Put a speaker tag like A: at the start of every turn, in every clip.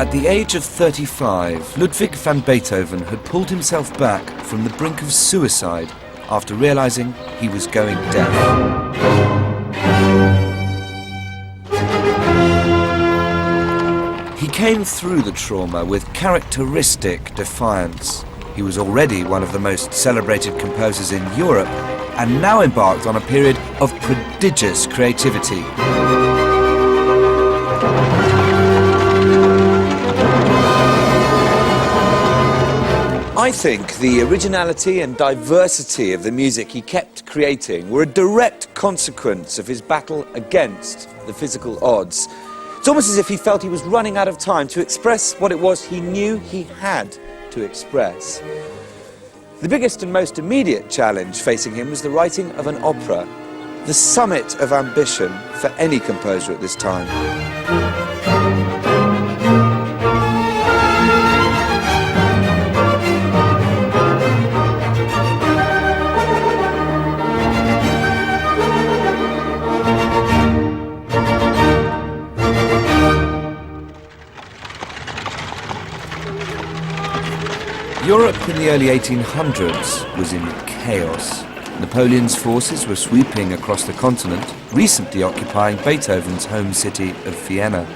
A: At the age of 35, Ludwig van Beethoven had pulled himself back from the brink of suicide after realizing he was going deaf. He came through the trauma with characteristic defiance. He was already one of the most celebrated composers in Europe and now embarked on a period of prodigious creativity. I think the originality and diversity of the music he kept creating were a direct consequence of his battle against the physical odds. It's almost as if he felt he was running out of time to express what it was he knew he had to express. The biggest and most immediate challenge facing him was the writing of an opera, the summit of ambition for any composer at this time. Europe in the early 1800s was in chaos. Napoleon's forces were sweeping across the continent, recently occupying Beethoven's home city of Vienna.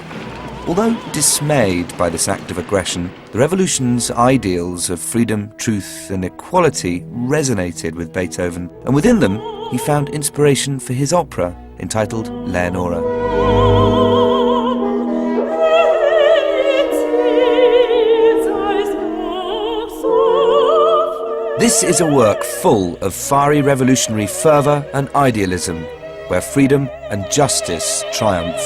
A: Although dismayed by this act of aggression, the revolution's ideals of freedom, truth and equality resonated with Beethoven, and within them he found inspiration for his opera entitled Leonora. This is a work full of fiery revolutionary fervour and idealism, where freedom and justice triumph.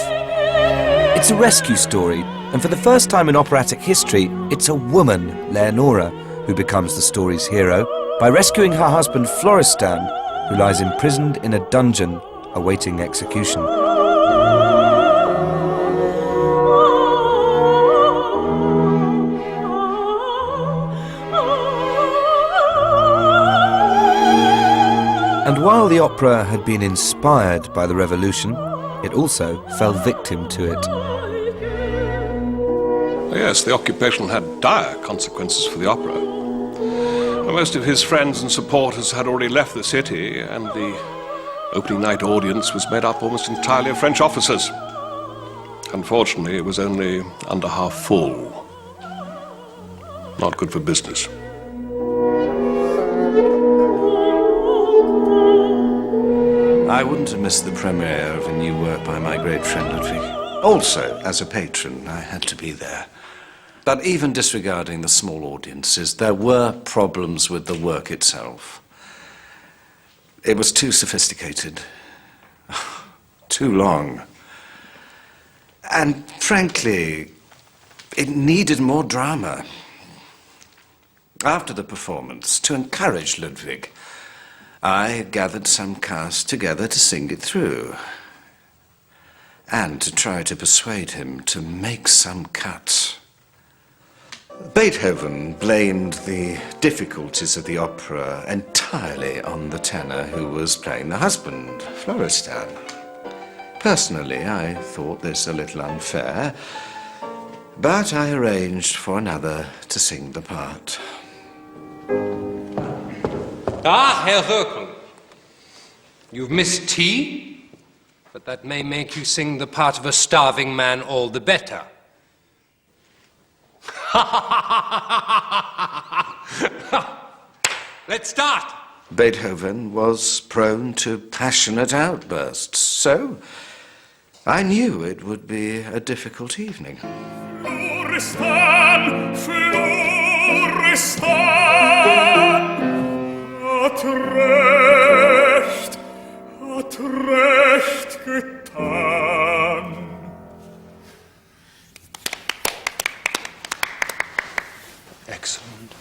A: It's a rescue story, and for the first time in operatic history, it's a woman, Leonora, who becomes the story's hero by rescuing her husband Florestan, who lies imprisoned in a dungeon awaiting execution. And while the opera had been inspired by the revolution, it also fell victim to it.
B: Yes, the occupation had dire consequences for the opera. Most of his friends and supporters had already left the city, and the opening night audience was made up almost entirely of French officers. Unfortunately, it was only under half full. Not good for business.
C: I wouldn't have missed the premiere of a new work by my great friend Ludwig. Also, as a patron, I had to be there. But even disregarding the small audiences, there were problems with the work itself. It was too sophisticated, too long. And frankly, it needed more drama. After the performance, to encourage Ludwig, I gathered some cast together to sing it through, and to try to persuade him to make some cuts. Beethoven blamed the difficulties of the opera entirely on the tenor who was playing the husband, Florestan. Personally, I thought this a little unfair, but I arranged for another to sing the part.
D: Ah, Herr Röckel, you've missed tea, but that may make you sing the part of a starving man all the better. Let's start.
C: Beethoven was prone to passionate outbursts, so I knew it would be a difficult evening.
E: Florestan, Florestan. Hat recht getan.
D: Excellent.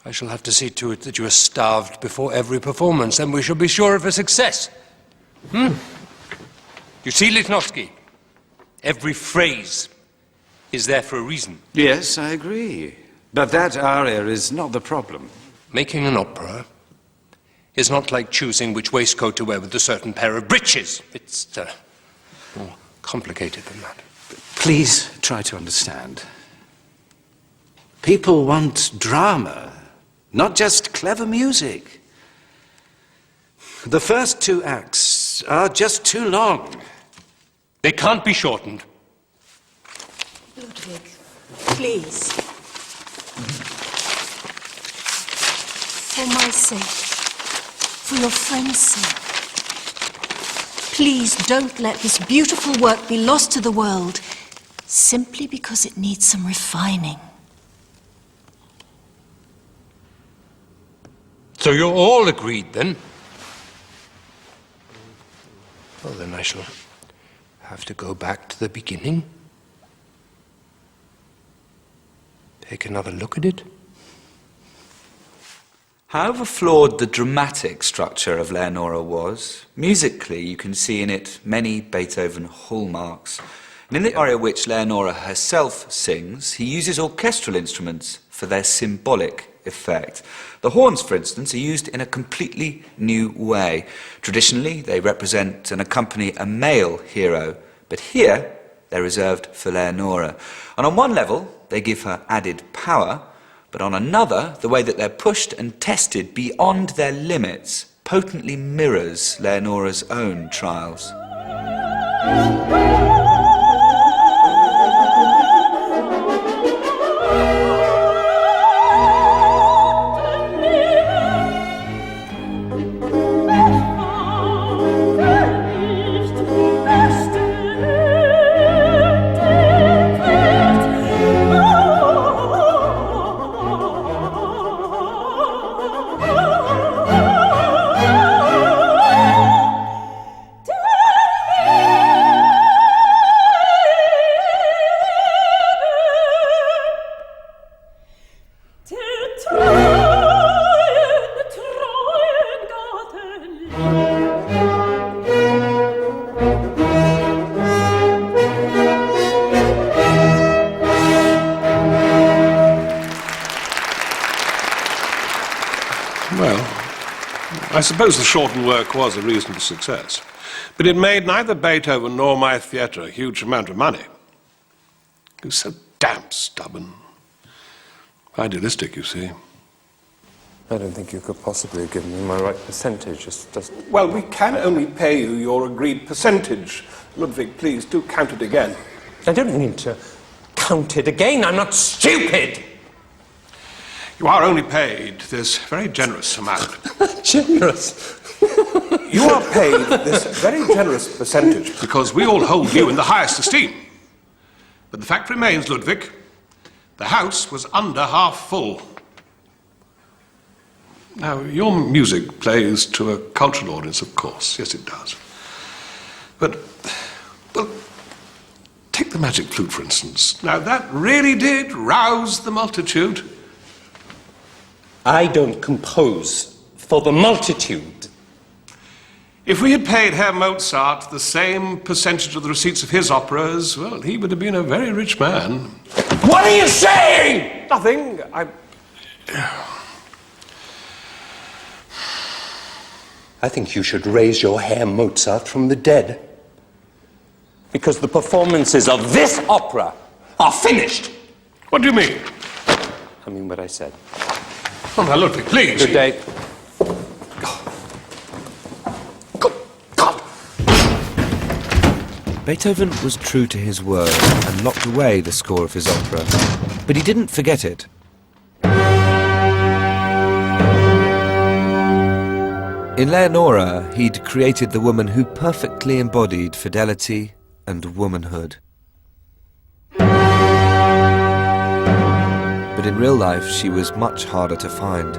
D: I shall have to see to it that you are starved before every performance, and we shall be sure of a success. You see, Lichnowsky, every phrase is there for a reason.
C: Yes, I agree. But that aria is not the problem.
D: Making an opera is not like choosing which waistcoat to wear with a certain pair of breeches. It's more complicated than that.
C: Please try to understand. People want drama, not just clever music. The first 2 acts are just too long.
D: They can't be shortened.
F: Ludwig, please. For my sake, for your friend's sake, please don't let this beautiful work be lost to the world simply because it needs some refining.
D: So you're all agreed, then? Well, then I shall have to go back to the beginning. Take another look at it.
A: However flawed the dramatic structure of Leonora was, musically you can see in it many Beethoven hallmarks. And in the aria which Leonora herself sings, he uses orchestral instruments for their symbolic effect. The horns, for instance, are used in a completely new way. Traditionally, they represent and accompany a male hero, but here they're reserved for Leonora. And on one level, they give her added power, but on another, the way that they're pushed and tested beyond their limits potently mirrors Leonora's own trials.
B: I suppose the shortened work was a reasonable success, but it made neither Beethoven nor my theatre a huge amount of money. He was so damn stubborn. Idealistic, you see.
G: I don't think you could possibly have given me my right percentage.
B: Well, we can only pay you your agreed percentage. Ludwig, please, do count it again.
G: I don't need to count it again. I'm not stupid!
B: You are only paid this very generous amount.
G: Generous?
B: You are paid this very generous percentage because we all hold you in the highest esteem. But the fact remains, Ludwig, the house was under half full. Now, your music plays to a cultural audience, of course. Yes, it does. But, well, take the magic flute, for instance. Now, that really did rouse the multitude.
G: I don't compose for the multitude.
B: If we had paid Herr Mozart the same percentage of the receipts of his operas, well, he would have been a very rich man.
G: What are you saying?
B: Nothing.
G: I think you should raise your Herr Mozart from the dead. Because the performances of this opera are finished.
B: What do you mean?
G: I mean what I said.
B: Oh, now, Ludwig, please.
G: Good day.
B: Good God!
A: Beethoven was true to his word and locked away the score of his opera, but he didn't forget it. In Leonora, he'd created the woman who perfectly embodied fidelity and womanhood. But in real life, she was much harder to find.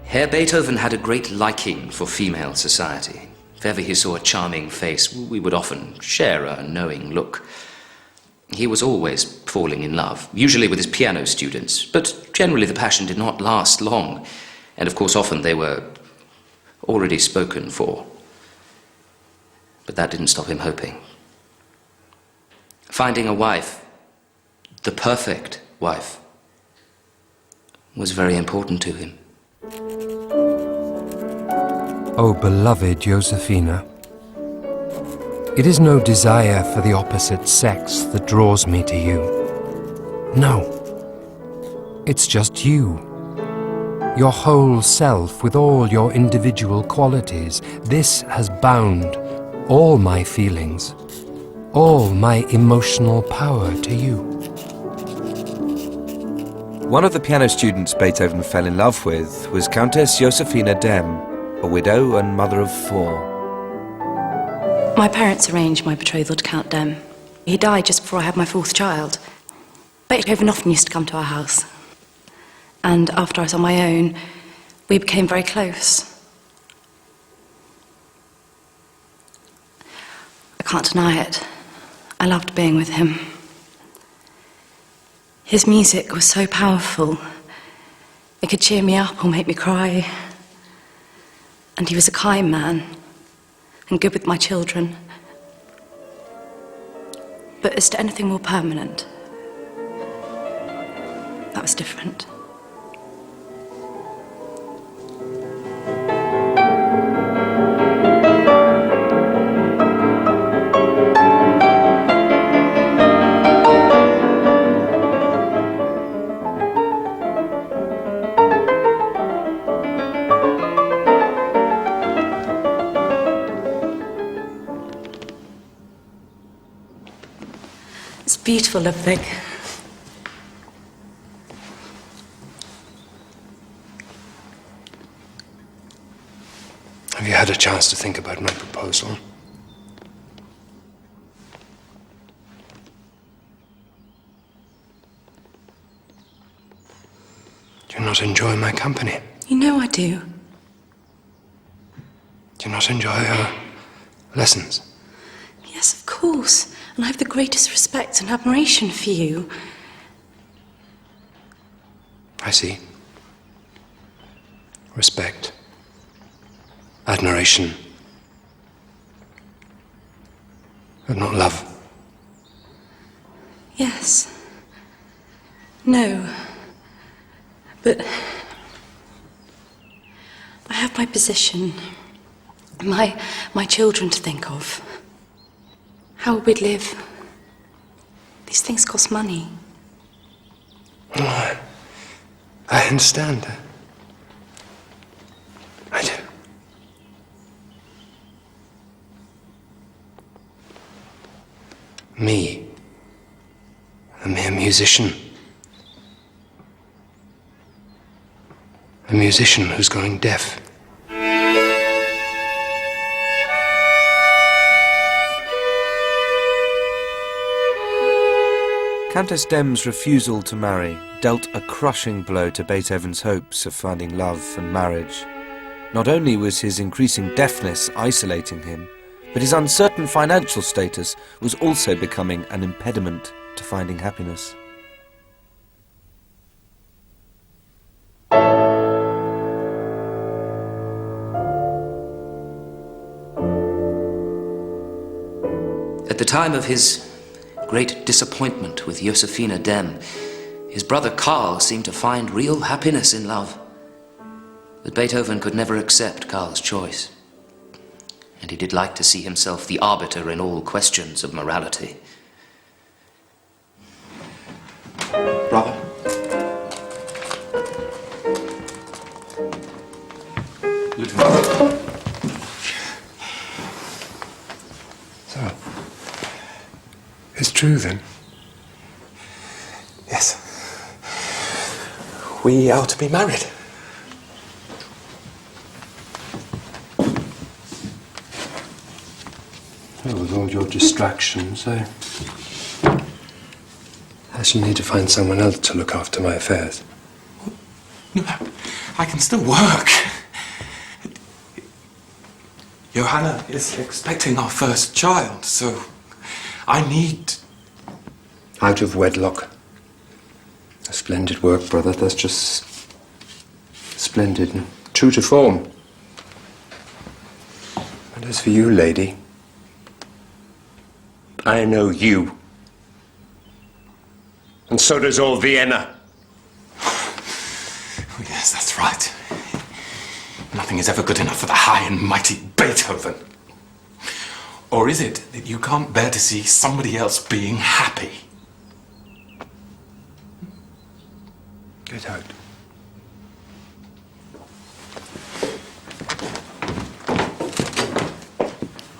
H: Herr Beethoven had a great liking for female society. If ever he saw a charming face, we would often share a knowing look. He was always falling in love, usually with his piano students, but generally the passion did not last long, and of course often they were already spoken for. But that didn't stop him hoping. Finding a wife, the perfect wife, was very important to him.
D: Oh, beloved Josefina, It is no desire for the opposite sex that draws me to you. No. It's just you. Your whole self with all your individual qualities. This has bound all my feelings, all my emotional power to you.
I: One of the piano students Beethoven fell in love with was Countess Josefina Dem, a widow and mother of 4.
J: My parents arranged my betrothal to Count Dem. He died just before I had my 4th child. Beethoven often used to come to our house. And after I was on my own, we became very close. I can't deny it. I loved being with him. His music was so powerful. It could cheer me up or make me cry. And he was a kind man, and good with my children. But as to anything more permanent, that was different. It's beautiful, Ludwig.
D: Have you had a chance to think about my proposal? Do you not enjoy my company?
J: You know I do.
D: Do you not enjoy her lessons?
J: Yes, of course. And I have the greatest respect and admiration for you.
D: I see. Respect. Admiration. But not love.
J: Yes. No. But I have my position, my children to think of. How would we live? These things cost money.
D: Oh, I understand. I do. Me, a mere musician. A musician who's going deaf.
I: Countess Dem's refusal to marry dealt a crushing blow to Beethoven's hopes of finding love and marriage. Not only was his increasing deafness isolating him, but his uncertain financial status was also becoming an impediment to finding happiness.
H: At the time of his great disappointment with Josefina Dem, his brother Karl seemed to find real happiness in love. But Beethoven could never accept Karl's choice, and he did like to see himself the arbiter in all questions of morality.
K: Brother?
D: Ludwig. So, it's true then?
K: Yes. We are to be married.
D: Well, with all your distractions, I shall need to find someone else to look after my affairs.
K: No, I can still work. Johanna is expecting our first child, so I need...
D: Out of wedlock. A splendid work, brother. That's just splendid and true to form. And as for you, lady, I know you. And so does all Vienna.
K: Oh, yes, that's right. Nothing is ever good enough for the high and mighty Beethoven. Or is it that you can't bear to see somebody else being happy?
I: Get out.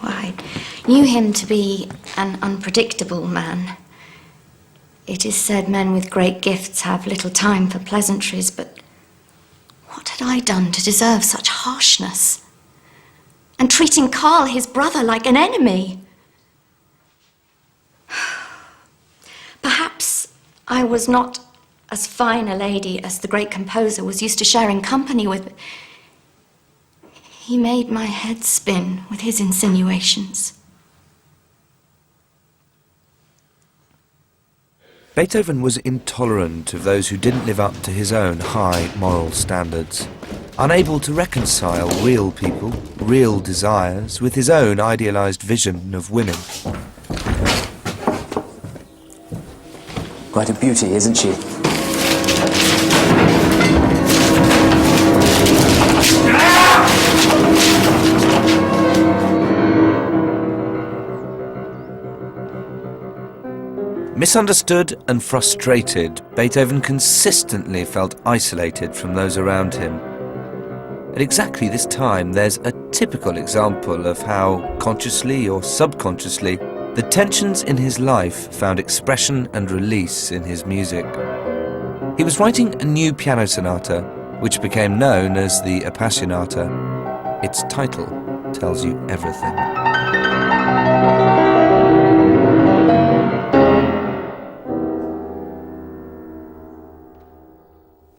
L: I knew him to be an unpredictable man. It is said men with great gifts have little time for pleasantries, but what had I done to deserve such harshness? And treating Carl, his brother, like an enemy. Perhaps I was not as fine a lady as the great composer was used to sharing company with. He made my head spin with his insinuations.
I: Beethoven was intolerant of those who didn't live up to his own high moral standards, unable to reconcile real people, real desires, with his own idealized vision of women.
M: Quite a beauty, isn't she?
I: Misunderstood and frustrated, Beethoven consistently felt isolated from those around him. At exactly this time, there's a typical example of how, consciously or subconsciously, the tensions in his life found expression and release in his music. He was writing a new piano sonata, which became known as the Appassionata. Its title tells you everything.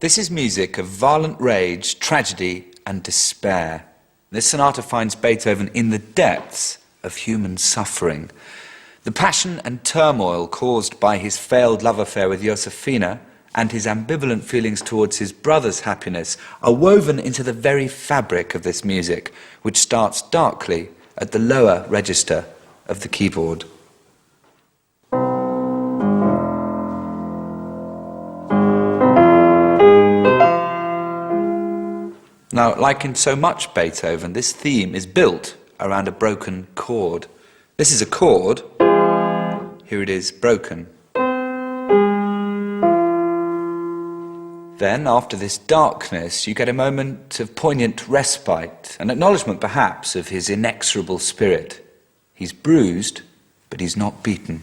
A: This is music of violent rage, tragedy, and despair. This sonata finds Beethoven in the depths of human suffering. The passion and turmoil caused by his failed love affair with Josefina and his ambivalent feelings towards his brother's happiness are woven into the very fabric of this music, which starts darkly at the lower register of the keyboard. Now, like in so much Beethoven, this theme is built around a broken chord. This is a chord. Here it is, broken. Then, after this darkness, you get a moment of poignant respite, an acknowledgement, perhaps, of his inexorable spirit. He's bruised, but he's not beaten.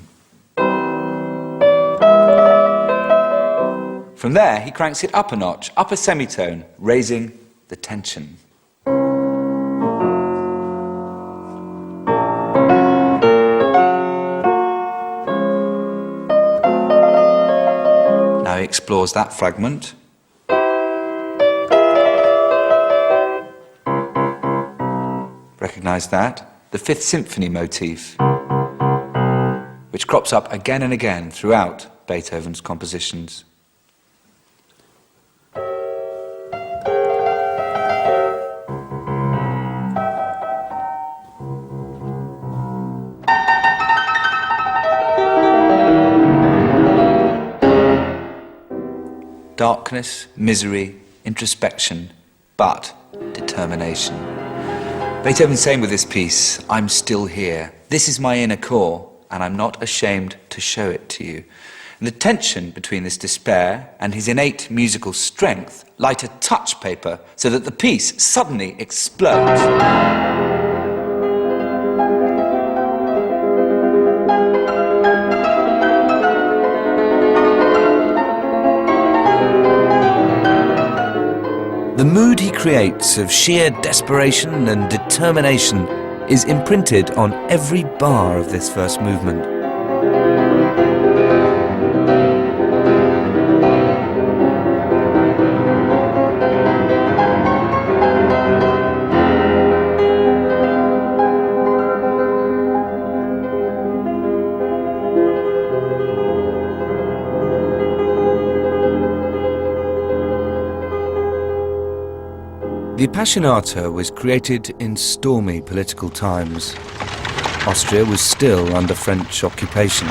A: From there, he cranks it up a notch, up a semitone, raising the tension. Now he explores that fragment. Recognize that? The Fifth Symphony motif, which crops up again and again throughout Beethoven's compositions. Darkness, misery, introspection, but determination. Beethoven's saying with this piece, I'm still here. This is my inner core, and I'm not ashamed to show it to you. And the tension between this despair and his innate musical strength light a touch paper so that the piece suddenly explodes. The mood he creates of sheer desperation and determination is imprinted on every bar of this first movement. The Appassionata was created in stormy political times. Austria was still under French occupation.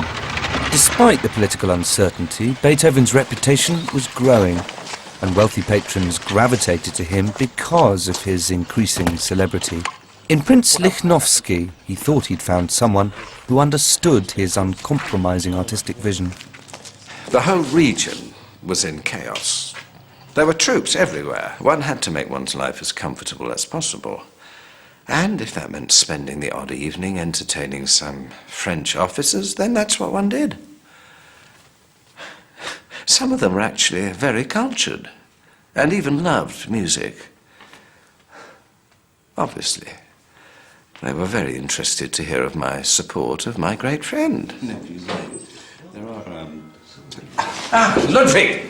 A: Despite the political uncertainty, Beethoven's reputation was growing, and wealthy patrons gravitated to him because of his increasing celebrity.
I: In Prince Lichnowsky, he thought he'd found someone who understood his uncompromising artistic vision.
C: The whole region was in chaos. There were troops everywhere. One had to make one's life as comfortable as possible. And if that meant spending the odd evening entertaining some French officers, then that's what one did. Some of them were actually very cultured and even loved music. Obviously, they were very interested to hear of my support of my great friend.
M: There are,
C: Ludwig!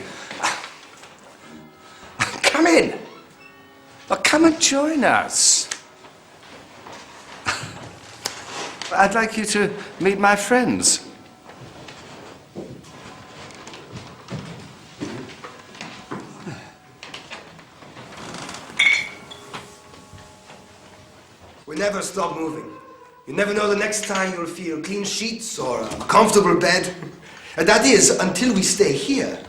C: Come in! Oh, come and join us. I'd like you to meet my friends.
N: We never stop moving. You never know the next time you'll feel clean sheets or a comfortable bed. And that is until we stay here.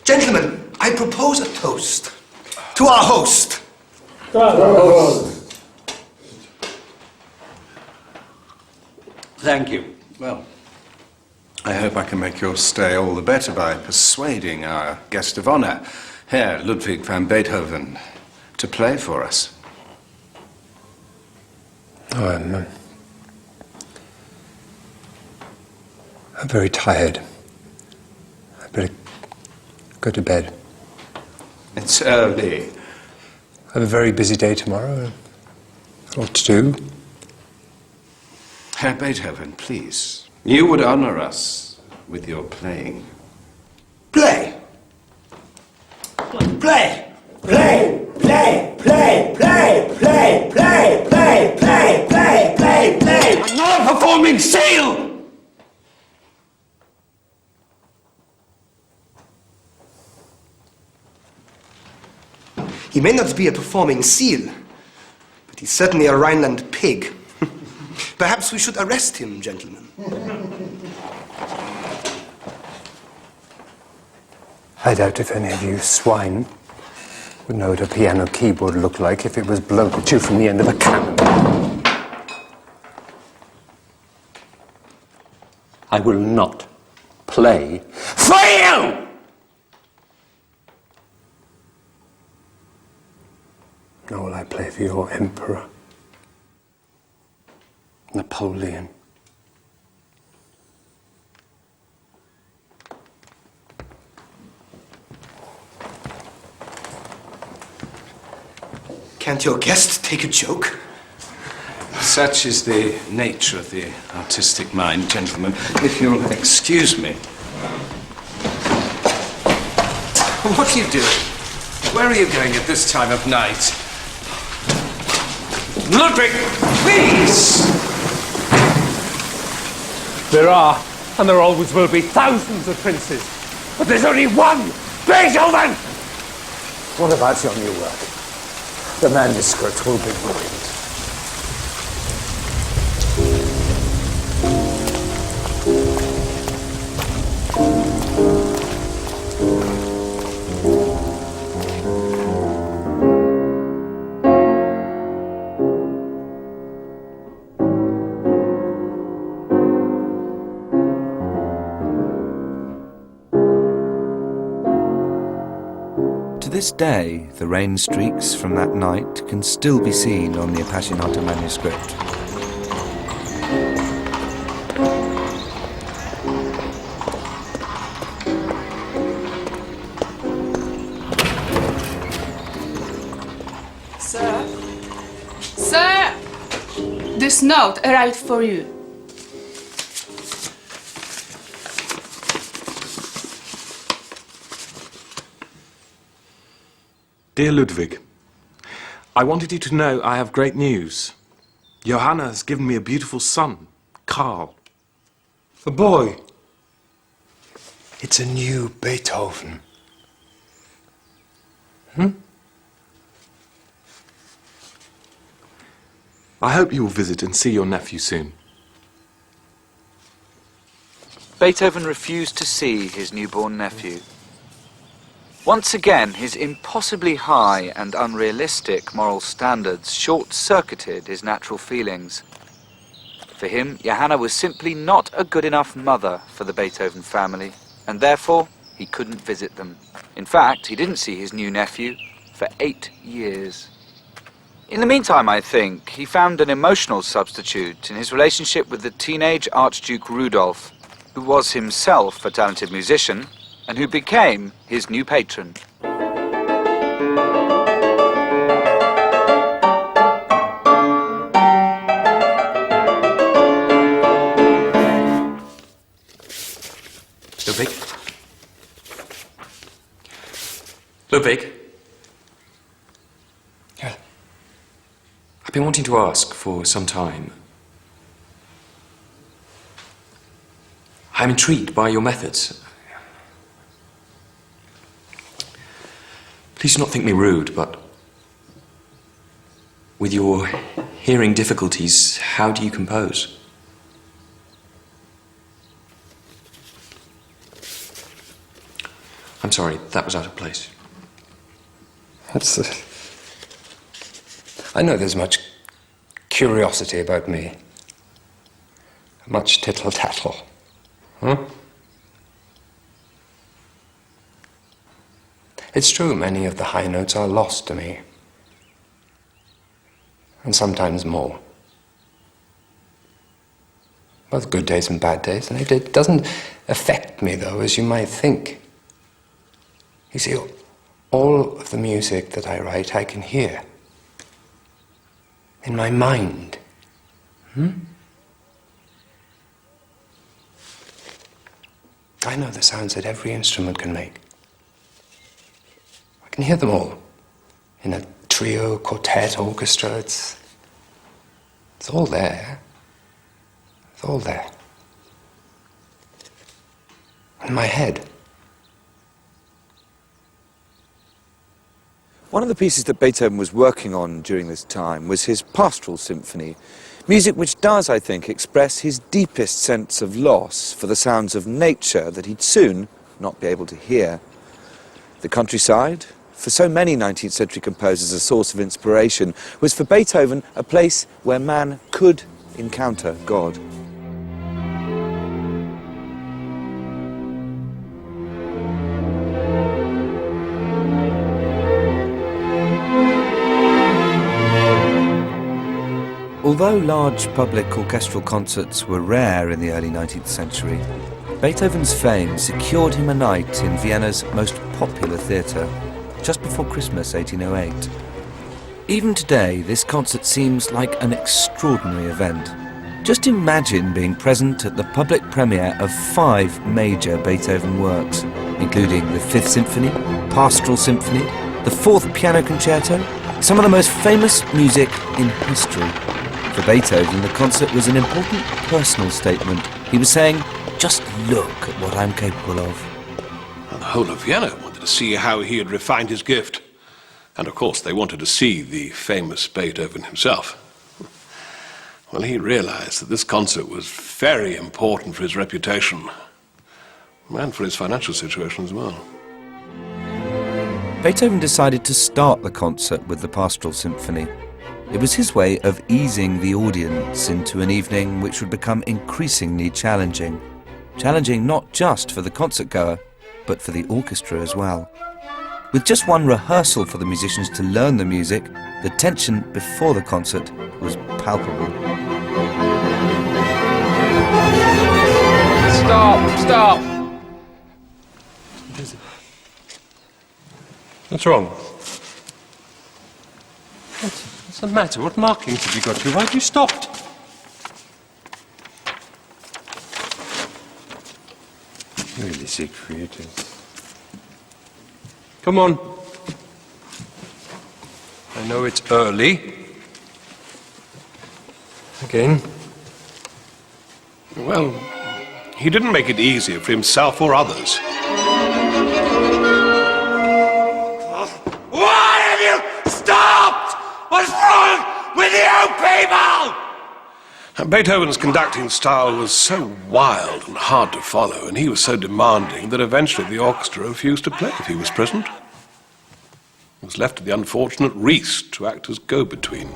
N: Gentlemen, I propose a toast to our host.
C: Thank you. Well, I hope I can make your stay all the better by persuading our guest of honor, Herr Ludwig van Beethoven, to play for us.
D: Oh, I'm very tired. I better go to bed.
C: It's early.
D: I have a very busy day tomorrow. A lot to do.
C: Herr Beethoven, please. You would honor us with your playing.
N: Play! Play! Play! Play! Play! Play! Play! Play! Play! Play! Play! Play! Play!
C: I'm not a performing seal!
N: He may not be a performing seal, but he's certainly a Rhineland pig. Perhaps we should arrest him, gentlemen.
D: I doubt if any of you swine would know what a piano keyboard looked like if it was blown at you from the end of a cannon. I will not play for you! Nor will I play for your emperor, Napoleon.
N: Can't your guest take a joke?
C: Such is the nature of the artistic mind, gentlemen. If you'll excuse me. What are you doing? Where are you going at this time of night? Ludwig, please!
O: There are, and there always will be, thousands of princes. But there's only one Beethoven!
D: What about your new work? The manuscript will be ruined.
I: To this day, the rain streaks from that night can still be seen on the Appassionata manuscript.
P: Sir? Sir! This note arrived for you.
K: Dear Ludwig, I wanted you to know I have great news. Johanna has given me a beautiful son, Karl.
D: A boy. It's a new Beethoven.
K: I hope you will visit and see your nephew soon.
A: Beethoven refused to see his newborn nephew. Once again, his impossibly high and unrealistic moral standards short-circuited his natural feelings. For him, Johanna was simply not a good enough mother for the Beethoven family, and therefore he couldn't visit them. In fact, he didn't see his new nephew for 8 years. In the meantime, I think, he found an emotional substitute in his relationship with the teenage Archduke Rudolf, who was himself a talented musician, and who became his new patron.
Q: Ludwig? Ludwig? Yeah. I've been wanting to ask for some time. I'm intrigued by your methods. Please do not think me rude, but with your hearing difficulties, how do you compose? I'm sorry, that was out of place.
G: I know there's much curiosity about me. Much tittle-tattle. Huh? It's true, many of the high notes are lost to me. And sometimes more. Both good days and bad days. And it doesn't affect me, though, as you might think. You see, all of the music that I write, I can hear. In my mind. I know the sounds that every instrument can make. I can hear them all. In a trio, quartet, orchestra, it's all there. It's all there. In my head.
A: One of the pieces that Beethoven was working on during this time was his Pastoral Symphony, music which does, I think, express his deepest sense of loss for the sounds of nature that he'd soon not be able to hear. The countryside, for so many 19th century composers a source of inspiration, was for Beethoven a place where man could encounter God.
I: Although large public orchestral concerts were rare in the early 19th century, Beethoven's fame secured him a night in Vienna's most popular theatre, just before Christmas 1808. Even today, this concert seems like an extraordinary event. Just imagine being present at the public premiere of 5 major Beethoven works, including the Fifth Symphony, Pastoral Symphony, the Fourth Piano Concerto, some of the most famous music in history. For Beethoven, the concert was an important personal statement. He was saying, just look at what I'm capable of.
B: And the whole of Vienna wanted to see how he had refined his gift. And of course, they wanted to see the famous Beethoven himself. Well, he realized that this concert was very important for his reputation and for his financial situation as well.
I: Beethoven decided to start the concert with the Pastoral Symphony. It was his way of easing the audience into an evening which would become increasingly challenging. Challenging not just for the concertgoer, but for the orchestra as well. With just one rehearsal for the musicians to learn the music, the tension before the concert was palpable.
O: Stop! What's wrong? What's the matter? What markings have you got to? Why have you stopped? Really, Siegfried. Come on. I know it's early. Again.
B: Well, he didn't make it easier for himself or others.
O: Why have you stopped? What's wrong with you people?
B: Beethoven's conducting style was so wild and hard to follow, and he was so demanding that eventually the orchestra refused to play if he was present. It was left to the unfortunate Ries to act as go-between.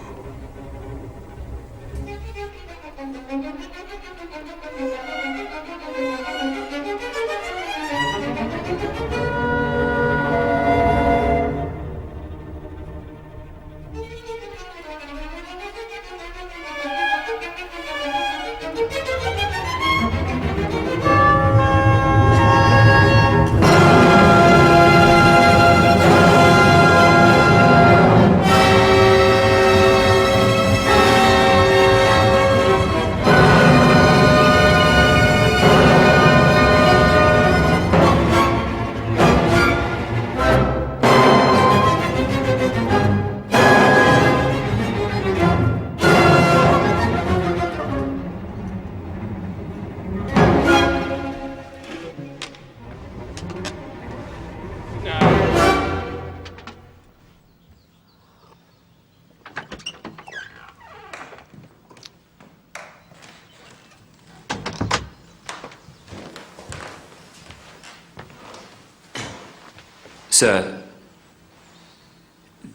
H: Sir,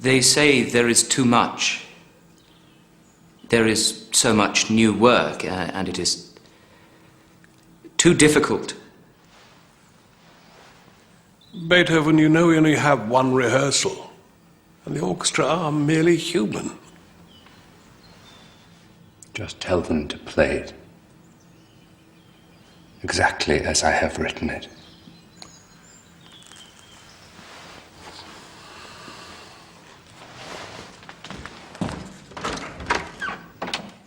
H: they say there is too much. There is so much new work, and it is too difficult.
B: Beethoven, you know we only have one rehearsal, and the orchestra are merely human.
G: Just tell them to play it exactly as I have written it.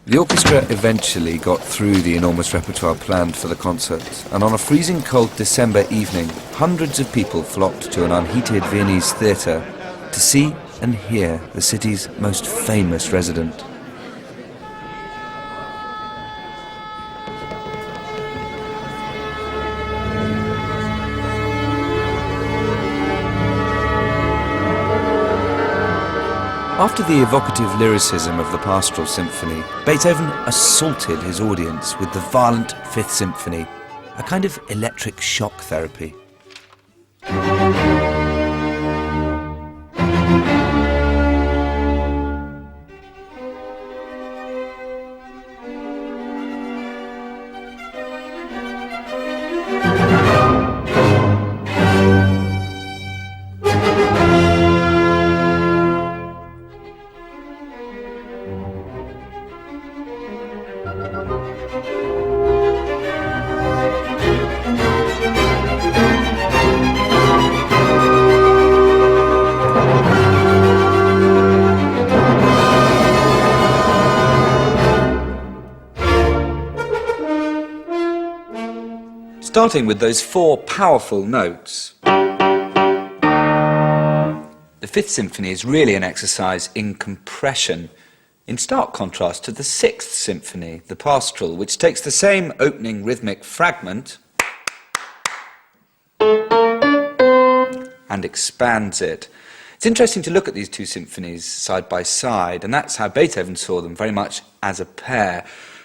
I: The orchestra eventually got through the enormous repertoire planned for the concert, and on a freezing cold December evening, hundreds of people flocked to an unheated Viennese theatre to see and hear the city's most famous resident. After the evocative lyricism of the Pastoral Symphony, Beethoven assaulted his audience with the violent Fifth Symphony, a kind of electric shock therapy. Starting with those four powerful notes. The Fifth Symphony is really an exercise in compression, in stark contrast to the Sixth Symphony, the Pastoral, which takes the same opening rhythmic fragment and expands it. It's interesting to look at these two symphonies side by side, and that's how Beethoven saw them, very much as a pair.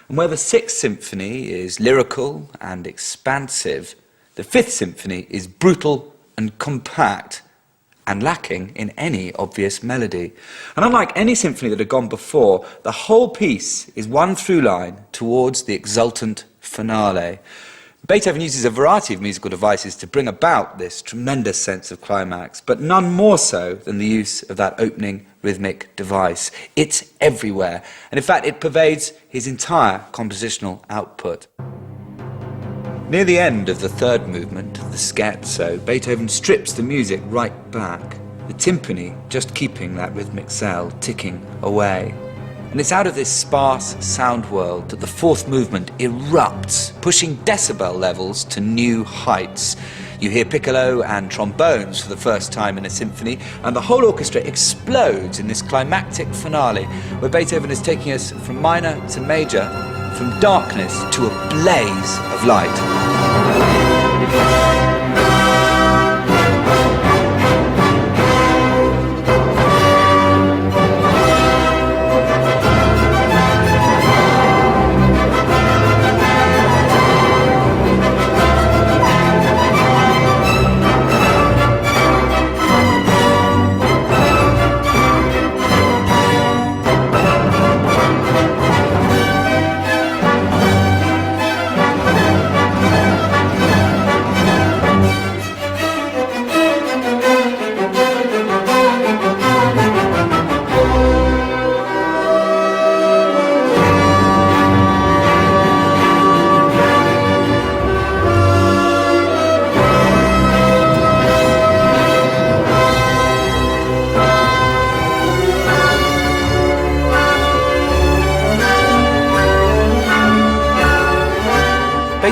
I: And where the Sixth Symphony is lyrical and expansive, the Fifth Symphony is brutal and compact and lacking in any obvious melody. And unlike any symphony that had gone before, the whole piece is one through line towards the exultant finale. Beethoven uses a variety of musical devices to bring about this tremendous sense of climax, but none more so than the use of that opening rhythmic device. It's everywhere, and in fact it pervades his entire compositional output. Near the end of the third movement, the scherzo, Beethoven strips the music right back, the timpani just keeping that rhythmic cell ticking away. And it's out of this sparse sound world that the fourth movement erupts, pushing decibel levels to new heights. You hear piccolo and trombones for the first time in a symphony, and the whole orchestra explodes in this climactic finale, where Beethoven is taking us from minor to major, from darkness to a blaze of light.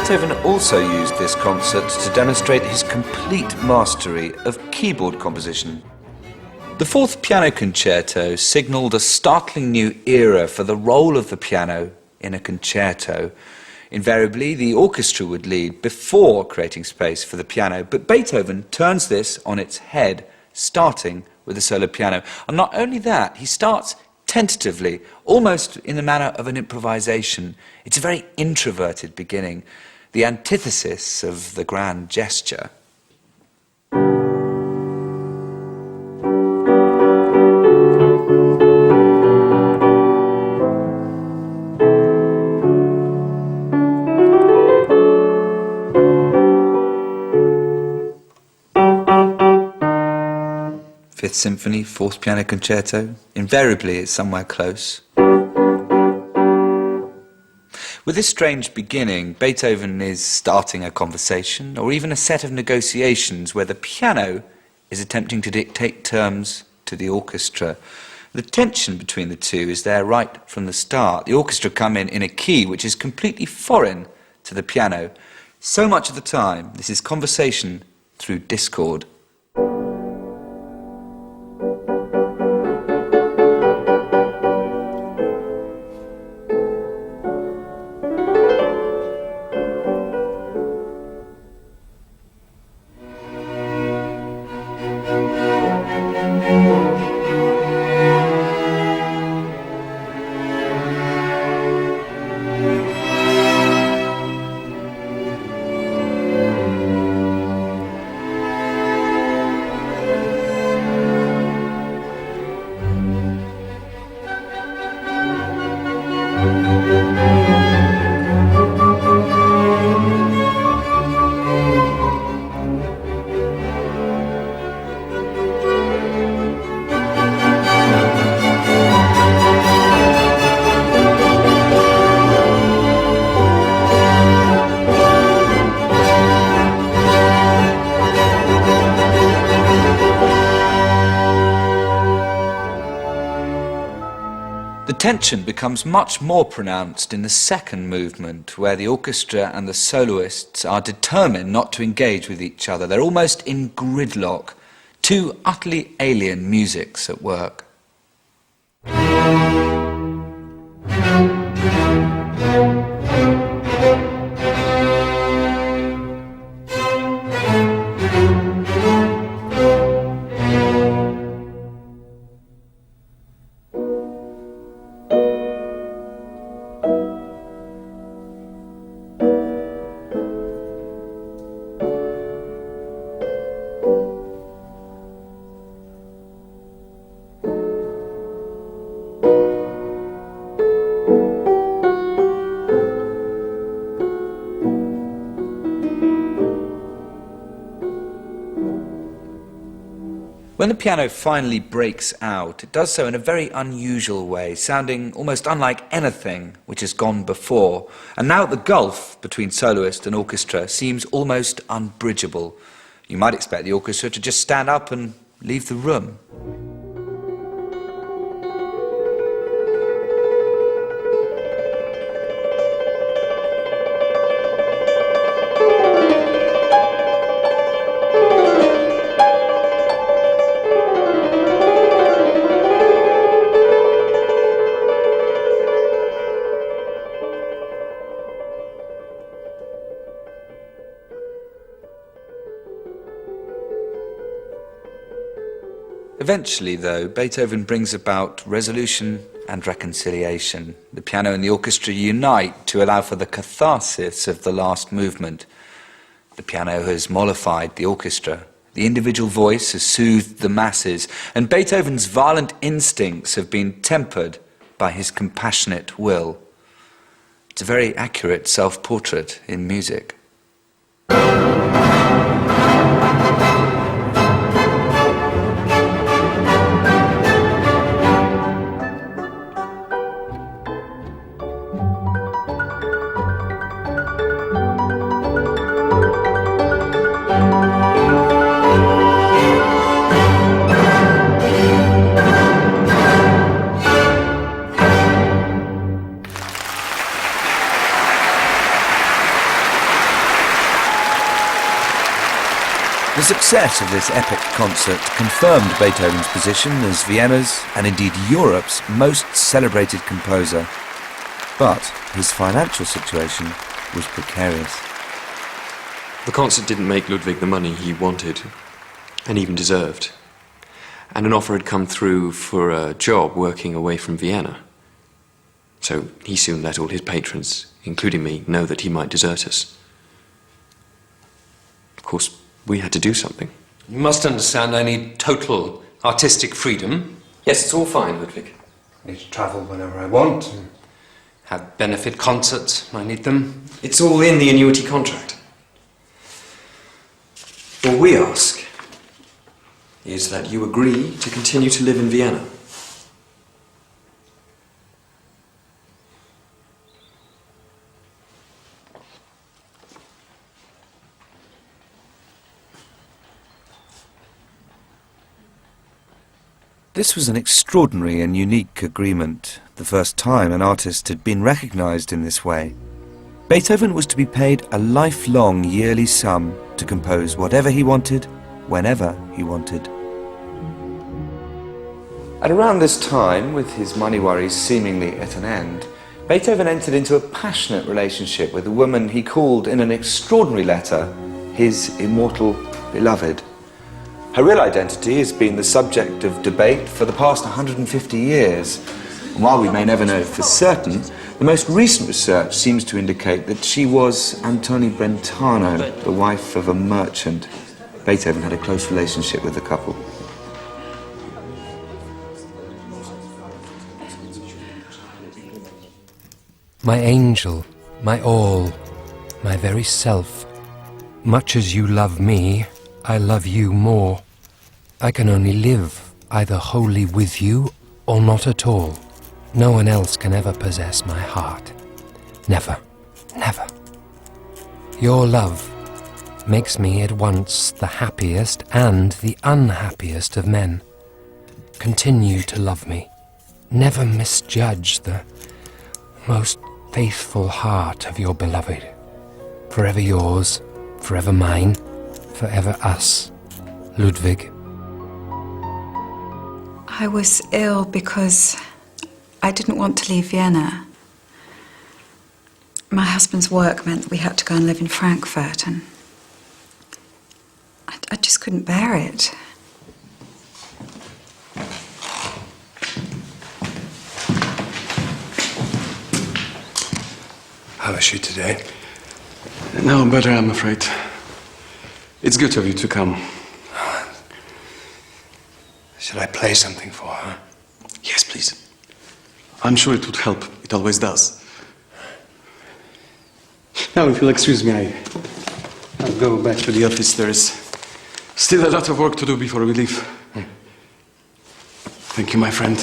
I: Beethoven also used this concert to demonstrate his complete mastery of keyboard composition. The Fourth Piano Concerto signalled a startling new era for the role of the piano in a concerto. Invariably, the orchestra would lead before creating space for the piano, but Beethoven turns this on its head, starting with the solo piano. And not only that, he starts tentatively, almost in the manner of an improvisation. It's a very introverted beginning, the antithesis of the grand gesture. Fifth Symphony, Fourth Piano Concerto. Invariably, it's somewhere close. With this strange beginning, Beethoven is starting a conversation or even a set of negotiations where the piano is attempting to dictate terms to the orchestra. The tension between the two is there right from the start. The orchestra come in a key which is completely foreign to the piano. So much of the time, this is conversation through discord. The tension becomes much more pronounced in the second movement, where the orchestra and the soloists are determined not to engage with each other. They're almost in gridlock, two utterly alien musics at work. When the piano finally breaks out, it does so in a very unusual way, sounding almost unlike anything which has gone before. And now the gulf between soloist and orchestra seems almost unbridgeable. You might expect the orchestra to just stand up and leave the room. Eventually, though, Beethoven brings about resolution and reconciliation. The piano and the orchestra unite to allow for the catharsis of the last movement. The piano has mollified the orchestra. The individual voice has soothed the masses, and Beethoven's violent instincts have been tempered by his compassionate will. It's a very accurate self-portrait in music. success of this epic concert confirmed Beethoven's position as Vienna's, and indeed Europe's, most celebrated composer. But his financial situation was precarious.
Q: The concert didn't make Ludwig the money he wanted, and even deserved. And an offer had come through for a job working away from Vienna. So he soon let all his patrons, including me, know that he might desert us. Of course, we had to do something.
D: You must understand I need total artistic freedom.
Q: Yes, it's all fine, Ludwig.
D: I need to travel whenever I want, and have benefit concerts. I need them.
Q: It's all in the annuity contract. All we ask is that you agree to continue to live in Vienna.
I: This was an extraordinary and unique agreement, the first time an artist had been recognised in this way. Beethoven was to be paid a lifelong yearly sum to compose whatever he wanted, whenever he wanted. At around this time, with his money worries seemingly at an end, Beethoven entered into a passionate relationship with a woman he called in an extraordinary letter his immortal beloved. Her real identity has been the subject of debate for the past 150 years. And while we may never know for certain, the most recent research seems to indicate that she was Antoni Brentano, the wife of a merchant. Beethoven had a close relationship with the couple.
G: My angel, my all, my very self. Much as you love me, I love you more. I can only live either wholly with you or not at all. No one else can ever possess my heart. Never, never. Your love makes me at once the happiest and the unhappiest of men. Continue to love me. Never misjudge the most faithful heart of your beloved. Forever yours, forever mine, forever us, Ludwig.
R: I was ill because I didn't want to leave Vienna. My husband's work meant that we had to go and live in Frankfurt, and I just couldn't bear it.
K: How is she today? No, better, I'm afraid. It's good of you to come.
D: Should I play something for her?
K: Yes, please. I'm sure it would help. It always does. Now, if you'll excuse me, I'll go back to the office. There is still a lot of work to do before we leave. Thank you, my friend.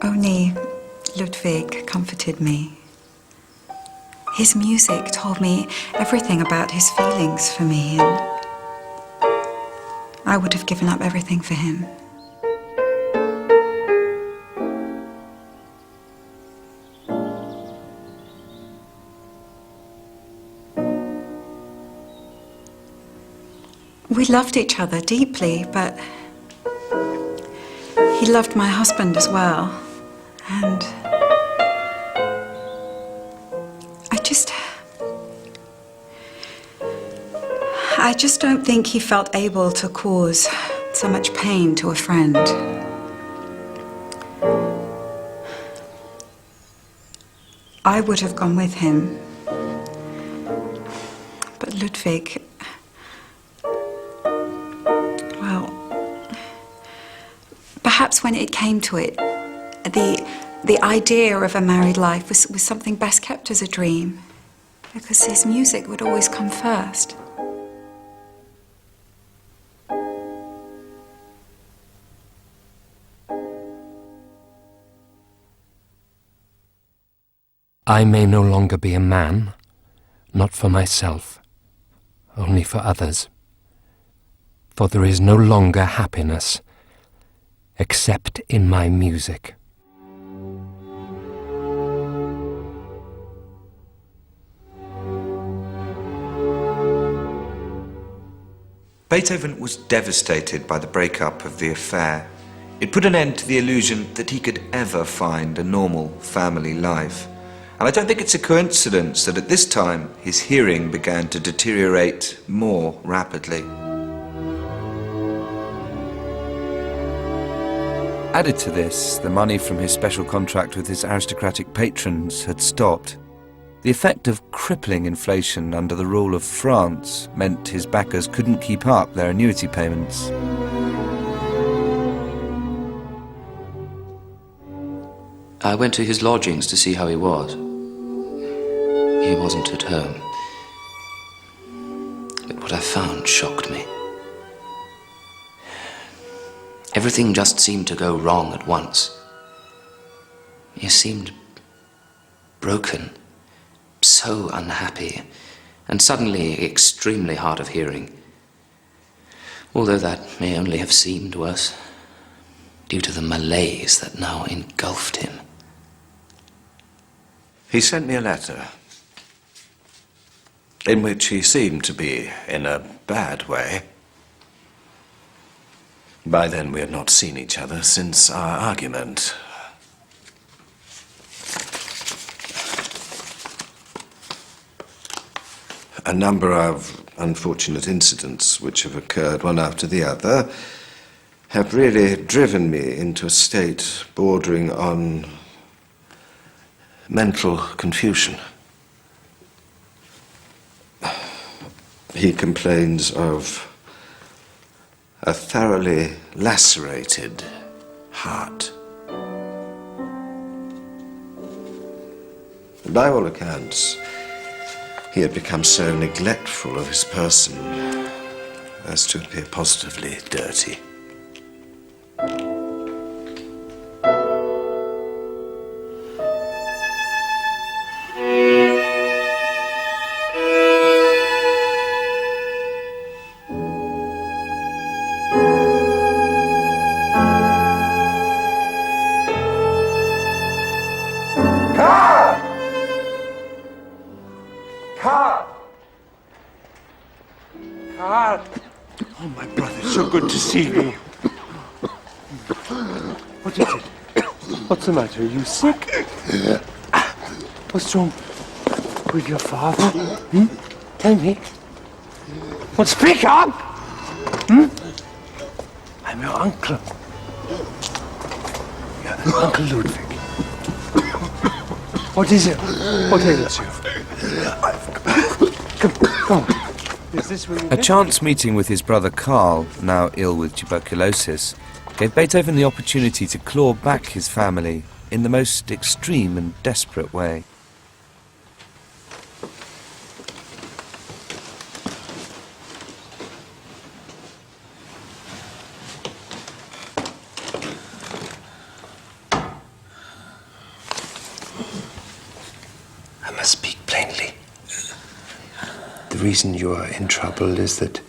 R: Only Ludwig comforted me. His music told me everything about his feelings for me, and I would have given up everything for him. We loved each other deeply, but he loved my husband as well. And I just don't think he felt able to cause so much pain to a friend. I would have gone with him, but Ludwig, well, perhaps when it came to it, the idea of a married life was something best kept as a dream. because his music would always come first.
G: I may no longer be a man, not for myself, only for others. For there is no longer happiness except in my music.
A: Beethoven was devastated by the breakup of the affair. It put an end to the illusion that he could ever find a normal family life. And I don't think it's a coincidence that at this time his hearing began to deteriorate more rapidly.
I: Added to this, the money from his special contract with his aristocratic patrons had stopped. The effect of crippling inflation under the rule of France meant his backers couldn't keep up their annuity payments.
H: I went to his lodgings to see how he was. He wasn't at home. But what I found shocked me. Everything just seemed to go wrong at once. He seemed broken, so unhappy, and suddenly extremely hard of hearing. Although that may only have seemed worse, due to the malaise that now engulfed him.
C: He sent me a letter in which he seemed to be in a bad way. By then we had not seen each other since our argument. A number of unfortunate incidents which have occurred one after the other have really driven me into a state bordering on mental confusion. He complains of a thoroughly lacerated heart. By all accounts, he had become so neglectful of his person as to appear positively dirty.
O: Oh, my brother, so good to see you. What is it? What's the matter? Are you sick? What's wrong with your father? Tell me. Well, speak up! I'm your uncle. Your Uncle Ludwig. What is it? What ails you? Come. Is this where you
I: A chance meeting with his brother Karl, now ill with tuberculosis, gave Beethoven the opportunity to claw back his family in the most extreme and desperate way.
D: I must speak plainly. The reason you are in trouble is that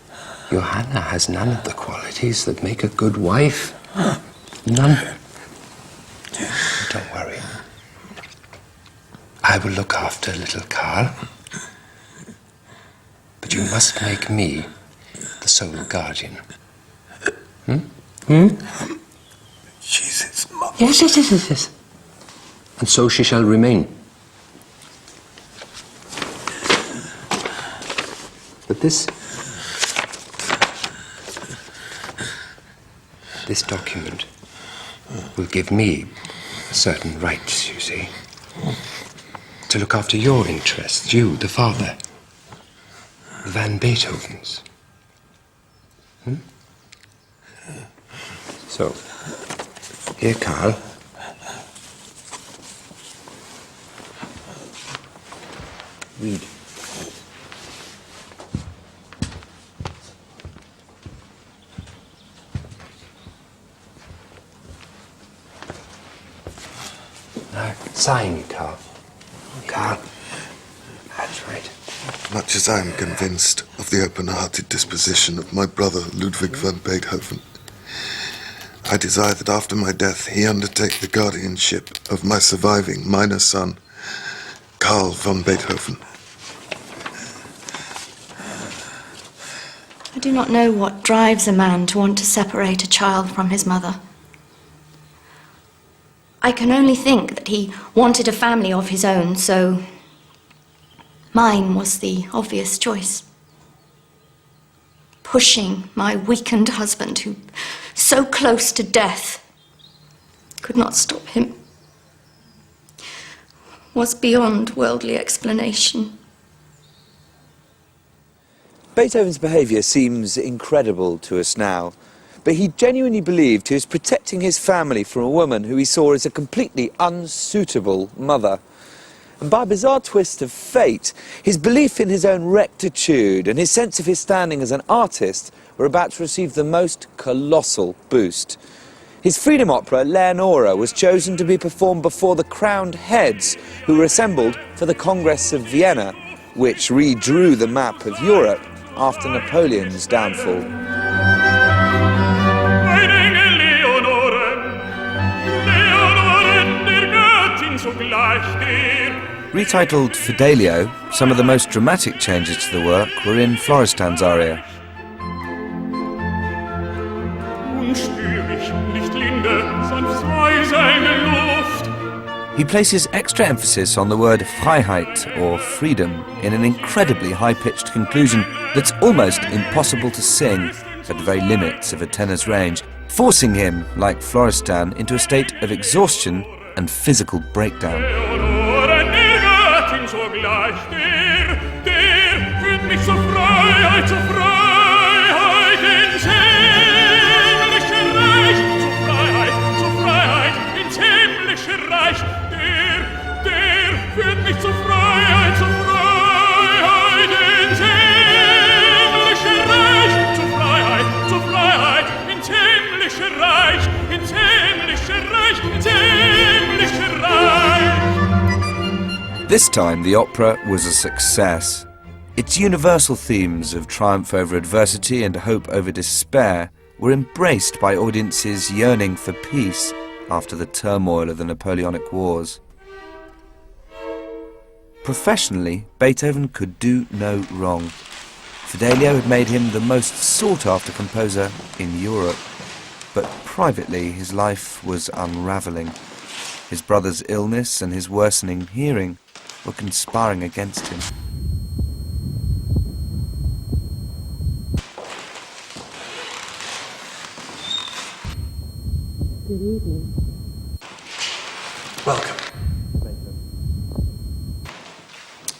D: Johanna has none of the qualities that make a good wife. None. Don't worry. I will look after little Karl. But you must make me the sole guardian.
O: She's his mother.
D: Yes. And so she shall remain. But this document will give me certain rights, you see, to look after your interests, you, the father, the Van Beethovens. So, here, Karl. Read.
G: No, sighing, Carl. Carl. That's right.
S: Much as I am convinced of the open-hearted disposition of my brother Ludwig van Beethoven, I desire that after my death he undertake the guardianship of my surviving minor son, Carl van Beethoven.
L: I do not know what drives a man to want to separate a child from his mother. I can only think that he wanted a family of his own, so mine was the obvious choice. Pushing my weakened husband, who, so close to death, could not stop him, was beyond worldly explanation.
A: Beethoven's behaviour seems incredible to us now, but he genuinely believed he was protecting his family from a woman who he saw as a completely unsuitable mother. And by a bizarre twist of fate, his belief in his own rectitude and his sense of his standing as an artist were about to receive the most colossal boost. His freedom opera, Leonora, was chosen to be performed before the crowned heads who were assembled for the Congress of Vienna, which redrew the map of Europe after Napoleon's downfall.
I: Retitled Fidelio, some of the most dramatic changes to the work were in Florestan's aria. He places extra emphasis on the word Freiheit, or freedom, in an incredibly high-pitched conclusion that's almost impossible to sing at the very limits of a tenor's range, forcing him, like Florestan, into a state of exhaustion and physical breakdown. This time the opera was a success. Its universal themes of triumph over adversity and hope over despair were embraced by audiences yearning for peace after the turmoil of the Napoleonic Wars. Professionally, Beethoven could do no wrong. Fidelio had made him the most sought-after composer in Europe, but privately his life was unravelling. His brother's illness and his worsening hearing were conspiring against him.
T: Good evening.
Q: Welcome.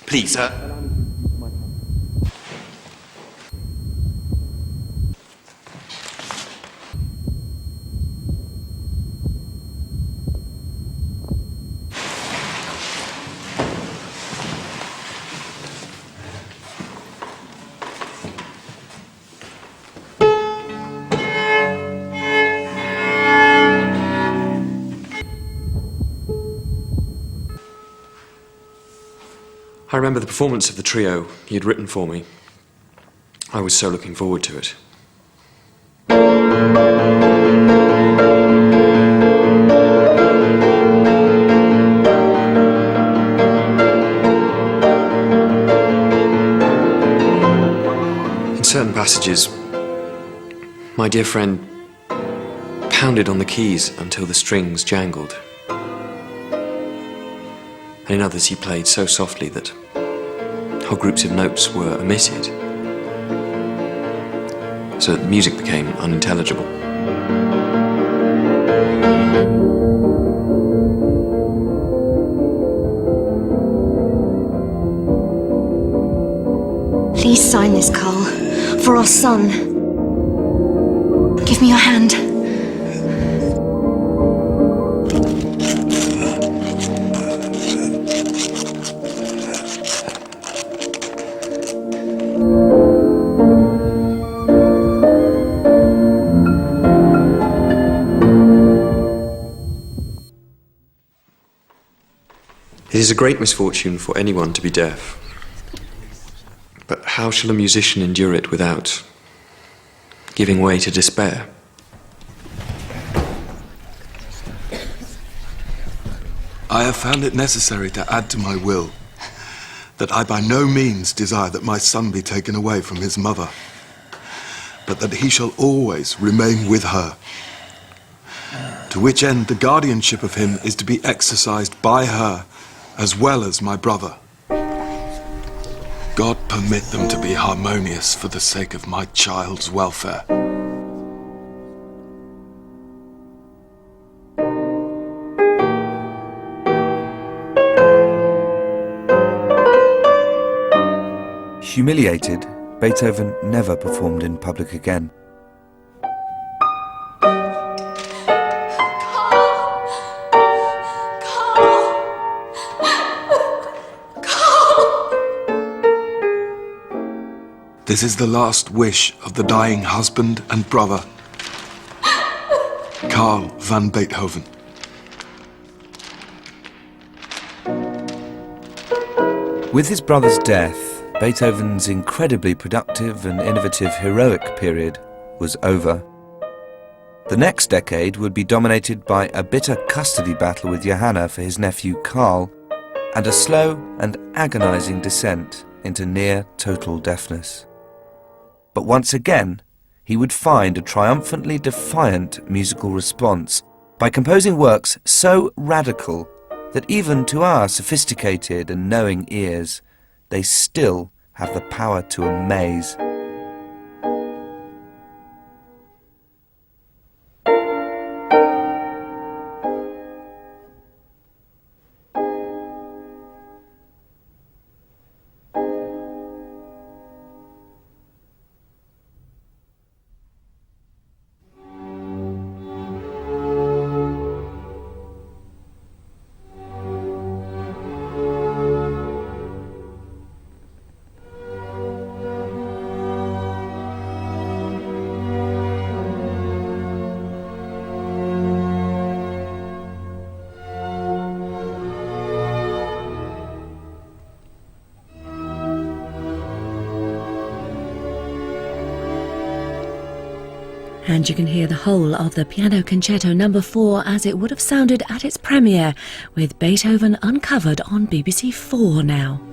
Q: Please, I remember the performance of the trio you'd written for me. I was so looking forward to it. In certain passages, my dear friend pounded on the keys until the strings jangled. And in others he played so softly that whole groups of notes were omitted, so that the music became unintelligible.
L: Please sign this, Carl, for our son. Give me your hand.
Q: It is a great misfortune for anyone to be deaf. But how shall a musician endure it without giving way to despair?
S: I have found it necessary to add to my will that I by no means desire that my son be taken away from his mother, but that he shall always remain with her, to which end the guardianship of him is to be exercised by her as well as my brother. God permit them to be harmonious for the sake of my child's welfare.
I: Humiliated, Beethoven never performed in public again.
S: This is the last wish of the dying husband and brother, Carl van Beethoven.
I: With his brother's death, Beethoven's incredibly productive and innovative heroic period was over. The next decade would be dominated by a bitter custody battle with Johanna for his nephew Carl, and a slow and agonizing descent into near total deafness. But once again, he would find a triumphantly defiant musical response by composing works so radical that even to our sophisticated and knowing ears, they still have the power to amaze.
T: And you can hear the whole of the Piano Concerto No. 4 as it would have sounded at its premiere, with Beethoven uncovered on BBC 4 now.